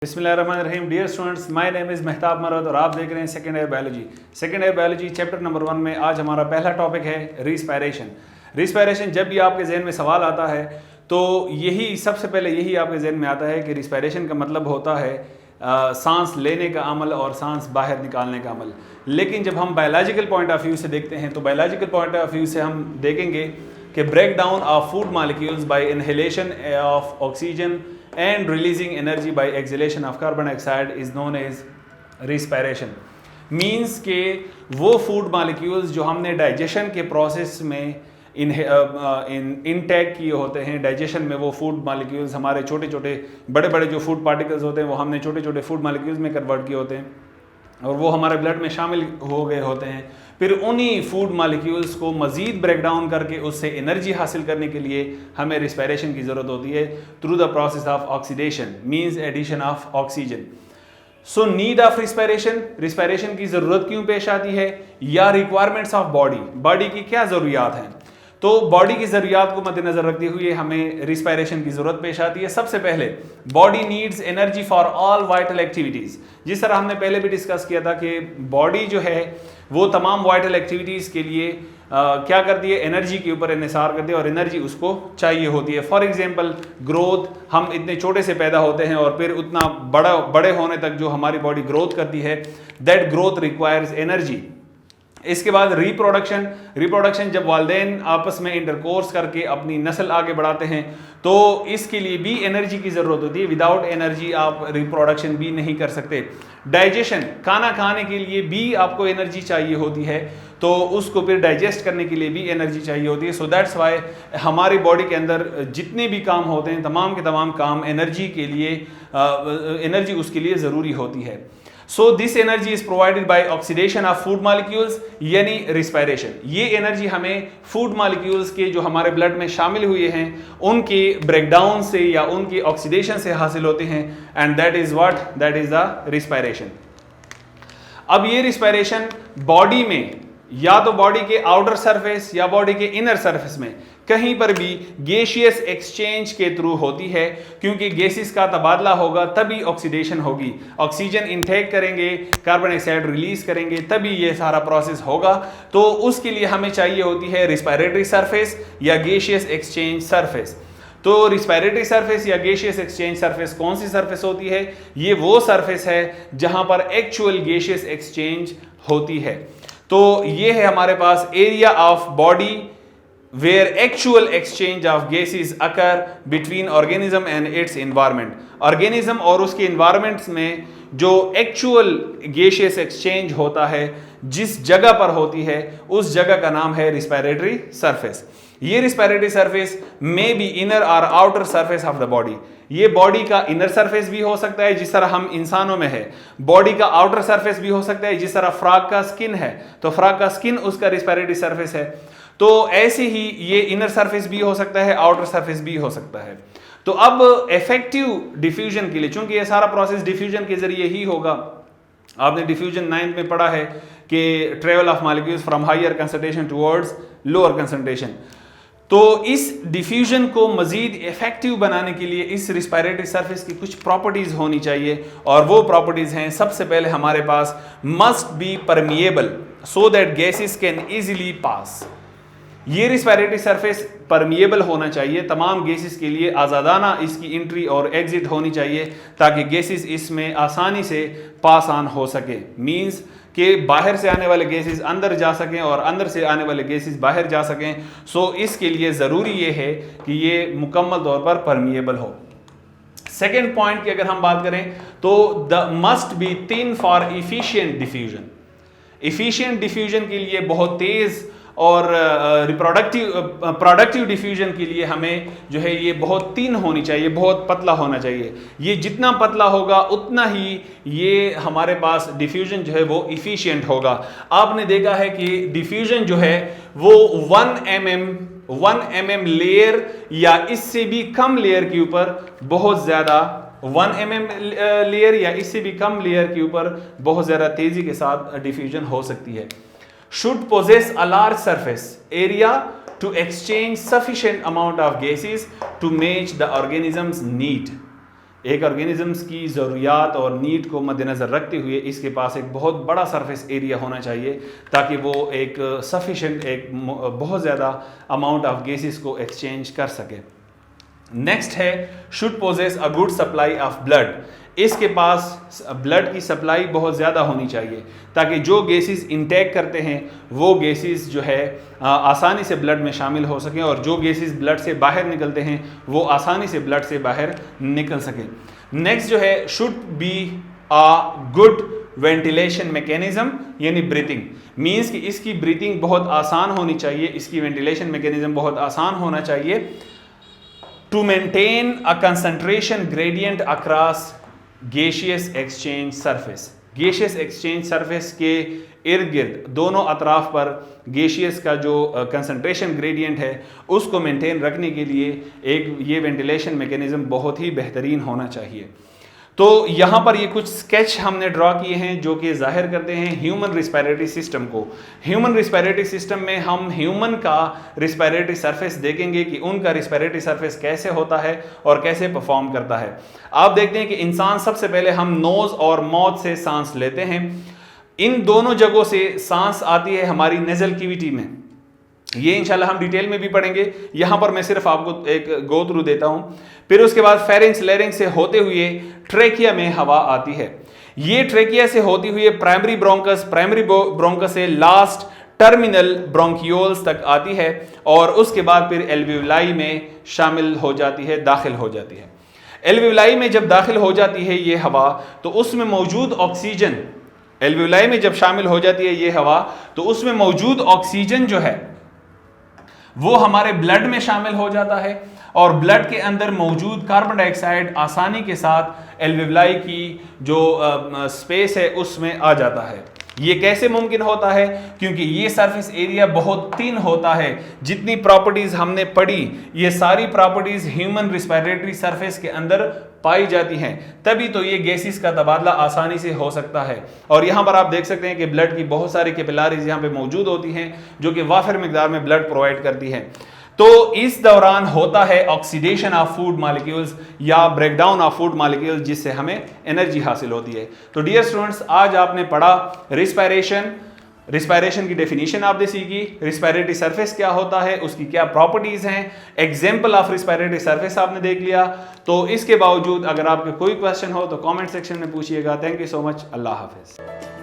बिस्मिल्लाहिर्रहमानिर्रहीम। Dear students, my name is Mehtab मरद और आप देख रहे हैं second year biology. Second year biology chapter number 1 में आज हमारा पहला टॉपिक है रिस्पायरेशन। रिस्पायरेशन जब भी आपके जहन में सवाल आता है तो यही सबसे पहले यही आपके जहन में आता है कि रिस्पायरेशन का मतलब होता है सांस लेने का अमल और सांस बाहर निकालने का अमल। लेकिन जब हम बायोलॉजिकल पॉइंट ऑफ व्यू से देखते हैं तो बायोलॉजिकल पॉइंट ऑफ व्यू से हम देखेंगे कि break down of food molecules by inhalation of oxygen and releasing energy by exhalation of carbon dioxide is known as respiration। Means के वो फूड मॉलिक्यूल्स जो हमने डाइजेशन के प्रोसेस में इनटेक किए होते हैं, डाइजेशन में वो फूड मॉलिक्यूल्स हमारे छोटे छोटे बड़े बड़े जो फूड पार्टिकल्स होते हैं वो हमने छोटे छोटे फूड मॉलिक्यूल्स में कन्वर्ट किए होते हैं और वो हमारे ब्लड में शामिल हो गए होते हैं। फिर उन्हीं फूड मॉलिक्यूल्स को मज़ीद ब्रेक डाउन करके उससे एनर्जी हासिल करने के लिए हमें रिस्पायरेशन की ज़रूरत होती है through the process of oxidation means addition of oxygen. So need of respiration, respiration की ज़रूरत क्यों पेश आती है या रिक्वायरमेंट्स ऑफ बॉडी की क्या ज़रूरियात हैं। तो बॉडी की ज़रूरियात को मद्देनज़र रखते हुए हमें रिस्पायरेशन की ज़रूरत पेश आती है। सबसे पहले body needs energy for all vital activities. जिस तरह हमने पहले भी डिस्कस किया था कि बॉडी जो है वो तमाम वाइटल एक्टिविटीज़ के लिए क्या करती है, एनर्जी के ऊपर इन्हिसार करती है और एनर्जी उसको चाहिए होती है। फॉर एग्जांपल ग्रोथ, हम इतने छोटे से पैदा होते हैं और फिर उतना बड़े होने तक जो हमारी बॉडी ग्रोथ करती है, दैट ग्रोथ रिक्वायर्स एनर्जी। इसके बाद रिप्रोडक्शन जब वालिदैन आपस में इंटरकोर्स करके अपनी नस्ल आगे बढ़ाते हैं तो इसके लिए भी एनर्जी की ज़रूरत होती है। विदाउट एनर्जी आप रिप्रोडक्शन भी नहीं कर सकते। डाइजेशन, खाना खाने के लिए भी आपको एनर्जी चाहिए होती है तो उसको फिर डाइजेस्ट करने के लिए भी एनर्जी चाहिए होती है। सो दैट्स वाई हमारी बॉडी के अंदर जितने भी काम होते हैं तमाम के तमाम काम एनर्जी के लिए एनर्जी उसके लिए ज़रूरी होती है। So this energy is provided by oxidation of food molecules यानी रिस्पायरेशन। ये एनर्जी हमें फूड मॉलिक्यूल्स के जो हमारे ब्लड में शामिल हुए हैं उनके ब्रेकडाउन से या उनकी ऑक्सीडेशन से हासिल होते हैं and that is the respiration. अब ये रिस्पायरेशन बॉडी में या तो बॉडी के आउटर सरफेस या बॉडी के इनर सरफेस में कहीं पर भी गैसियस एक्सचेंज के थ्रू होती है, क्योंकि गैसेस का तबादला होगा तभी ऑक्सीडेशन होगी। ऑक्सीजन इनटेक करेंगे, कार्बन डाइऑक्साइड रिलीज करेंगे, तभी ये सारा प्रोसेस होगा। तो उसके लिए हमें चाहिए होती है रिस्पायरेटरी सरफेस या गैसियस एक्सचेंज सरफेस। तो रिस्पायरेटरी सरफेस या गैसियस एक्सचेंज सरफेस कौन सी सरफेस होती है? ये वो सरफेस है जहां पर एक्चुअल गैसियस एक्सचेंज होती है। तो ये है हमारे पास area of body where actual exchange of gases occur between organism and its environment। organism और उसके environments में जो actual gaseous exchange होता है जिस जगह पर होती है उस जगह का नाम है respiratory surface। ये respiratory surface may be inner or outer surface of the body। ये बॉडी का इनर सरफेस भी हो सकता है जिस तरह हम इंसानों में है, बॉडी का आउटर सरफेस भी हो सकता है जिस तरह फ्रॉग का स्किन है तो फ्रॉग का स्किन उसका रिस्पायरेटरी सरफेस है। तो ऐसे ही ये इनर सरफेस भी हो सकता है, आउटर सरफेस भी हो सकता है। तो अब इफेक्टिव डिफ्यूजन के लिए, चूंकि ये सारा प्रोसेस डिफ्यूजन के जरिए ही होगा, आपने डिफ्यूजन 9th में पढ़ा है कि travel of molecules from higher concentration towards lower concentration. तो इस डिफ्यूजन को मज़ीद इफेक्टिव बनाने के लिए इस रिस्पायरेटरी सरफेस की कुछ प्रॉपर्टीज़ होनी चाहिए और वो प्रॉपर्टीज़ हैं, सबसे पहले हमारे पास must be permeable so that gases can easily pass. ये रिस्पायरेटरी सरफेस परमिएबल होना चाहिए, तमाम गैसेस के लिए आज़ादाना इसकी एंट्री और एग्जिट होनी चाहिए ताकि गैसेस इसमें आसानी से पास ऑन हो सके। मींस कि बाहर से आने वाले गैसेस अंदर जा सकें और अंदर से आने वाले गैसेस बाहर जा सकें। सो इसके लिए ज़रूरी ये है कि ये मुकम्मल तौर पर परमिएबल हो। सेकेंड पॉइंट की अगर हम बात करें तो the must be thin for efficient diffusion. Efficient diffusion के लिए बहुत तेज़ और प्रोडक्टिव डिफ्यूजन के लिए हमें जो है ये बहुत थिन होनी चाहिए, बहुत पतला होना चाहिए। ये जितना पतला होगा उतना ही ये हमारे पास डिफ्यूजन जो है वो इफिशिएंट होगा। आपने देखा है कि डिफ्यूजन जो है वो 1 mm लेयर या इससे भी कम लेयर के ऊपर बहुत ज़्यादा 1 mm लेयर या इससे भी कम लेयर के ऊपर बहुत ज़्यादा तेज़ी के साथ डिफ्यूजन हो सकती है। should possess a large surface area to exchange sufficient amount of gases to match the organism's need। एक ऑर्गेनिजम्स की ज़रूरियात और नीड को मद्देनज़र रखते हुए इसके पास एक बहुत बड़ा सरफेस एरिया होना चाहिए ताकि वो एक सफिशेंट एक बहुत ज़्यादा अमाउंट ऑफ गैसेस को एक्सचेंज कर सके। नेक्स्ट है should possess a good supply of blood. इसके पास ब्लड की सप्लाई बहुत ज़्यादा होनी चाहिए ताकि जो गैसेस इंटेक करते हैं वो गैसेस जो है आसानी से ब्लड में शामिल हो सकें और जो गैसेस ब्लड से बाहर निकलते हैं वो आसानी से ब्लड से बाहर निकल सकें। नेक्स्ट जो है should be a good ventilation mechanism यानी ब्रीथिंग, मीन्स कि इसकी ब्रीथिंग बहुत आसान होनी चाहिए, इसकी वेंटिलेशन मैकेनिज्म बहुत आसान होना चाहिए to maintain a concentration gradient across gaseous exchange surface. Gaseous exchange surface के इर्द गिर्द दोनों अतराफ पर गैसियस का जो कंसंट्रेशन ग्रेडियंट है उसको मेंटेन रखने के लिए एक ये वेंटिलेशन मैकेनिज्म बहुत ही बेहतरीन होना चाहिए। तो यहाँ पर ये कुछ स्केच हमने ड्रॉ किए हैं जो कि जाहिर करते हैं ह्यूमन रिस्पायरेटरी सिस्टम को। ह्यूमन रिस्पायरेटरी सिस्टम में हम ह्यूमन का रिस्पायरेटरी सरफेस देखेंगे कि उनका रिस्पायरेटरी सरफेस कैसे होता है और कैसे परफॉर्म करता है। आप देखते हैं कि इंसान सबसे पहले हम नोज और माउथ से सांस लेते हैं, इन दोनों जगहों से सांस आती है हमारी नेजल कैविटी में, ये इंशाल्लाह हम डिटेल में भी पढ़ेंगे, यहाँ पर मैं सिर्फ आपको एक गो थ्रू देता हूँ। फिर उसके बाद फेरिंक्स लेरिंक्स से होते हुए ट्रेकिया में हवा आती है, ये ट्रेकिया से होती हुई प्राइमरी ब्रोंकस से लास्ट टर्मिनल ब्रोंकियोल्स तक आती है और उसके बाद फिर एल्वियोलाई में शामिल हो जाती है, दाखिल हो जाती है। एल्वियोलाई में जब दाखिल हो जाती है ये हवा तो उसमें मौजूद ऑक्सीजन, एल्वियोलाई में जब शामिल हो जाती है ये हवा तो उसमें मौजूद ऑक्सीजन जो है वो हमारे ब्लड में शामिल हो जाता है और ब्लड के अंदर मौजूद कार्बन डाइऑक्साइड आसानी के साथ एल्वियोलाई की जो स्पेस है उसमें आ जाता है। ये कैसे मुमकिन होता है? क्योंकि ये सरफेस एरिया बहुत थिन होता है। जितनी प्रॉपर्टीज हमने पढ़ी ये सारी प्रॉपर्टीज ह्यूमन रिस्पायरेटरी सरफेस के अंदर पाई जाती हैं, तभी तो ये गैसेस का तबादला आसानी से हो सकता है। और यहाँ पर आप देख सकते हैं कि ब्लड की बहुत सारी कैपिलरीज यहाँ पे मौजूद होती हैं जो कि वाफिर मिकदार में ब्लड प्रोवाइड करती हैं। तो इस दौरान होता है ऑक्सीडेशन ऑफ फूड मॉलिक्यूल्स या ब्रेकडाउन ऑफ फूड मॉलिक्यूल्स जिससे हमें एनर्जी हासिल होती है। तो डियर स्टूडेंट्स, आज आपने पढ़ा रिस्पायरेशन की डेफिनेशन आपने सीखी, रिस्पायरेटरी सरफेस क्या होता है, उसकी क्या प्रॉपर्टीज हैं, एग्जांपल ऑफ रिस्पायरेटरी सरफेस आपने देख लिया। तो इसके बावजूद अगर आपके कोई क्वेश्चन हो तो कमेंट सेक्शन में पूछिएगा। Thank you so much. Allah Hafiz.